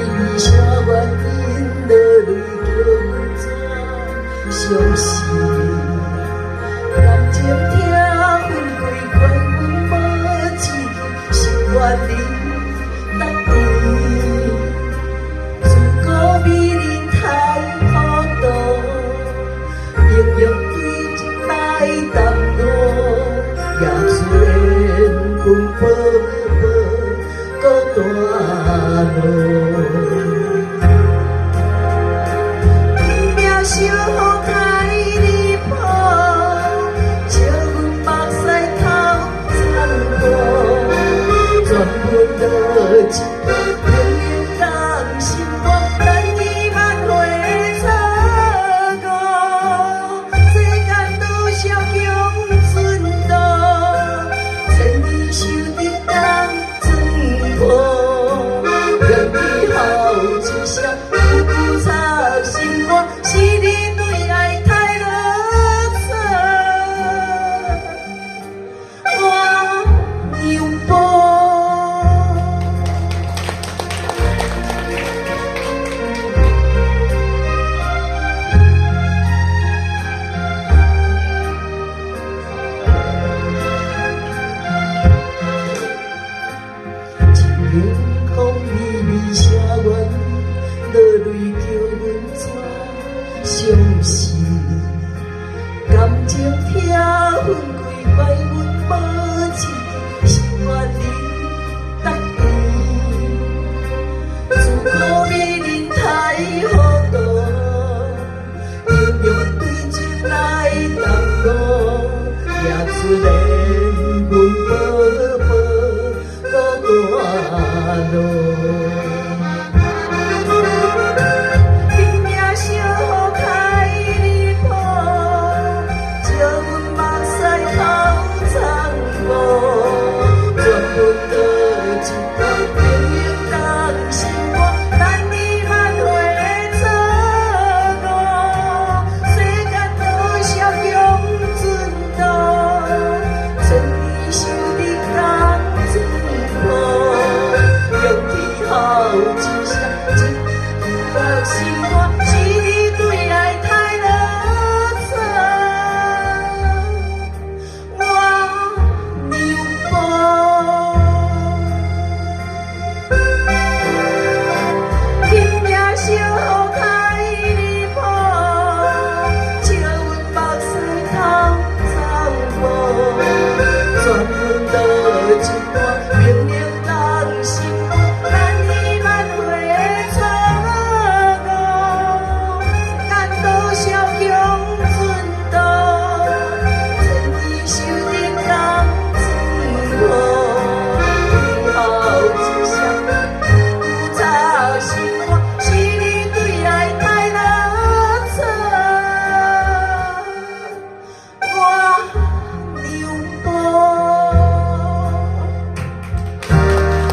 微声原因落泪叫阮怎相思？感情痛分开，怪阮无志气，是怨你答应。自古美人太糊涂，明明对镜来淡我，也虽然分薄薄搁大路。拼命小雨太离谱，笑阮目屎头苍过，全部落一个平平人心肝，等伊万回错误。世间多少强寸度，千年修得当寸破。愿以后一声句句插心肝，是你对爱太啰嗦，我让步。天空微微声原落泪叫阮怎相思？感情痛分开，怪阮无志气，是怨你答应。自古美人太糊涂，明明对镜来淡我，也自然分薄薄搁大路。拼命小雨太离谱，笑阮目屎头苍无，全部落一个平平人心肝，等你万回错误。世间多少强寸度，千年修得当寸破。用天后一声一句心肝。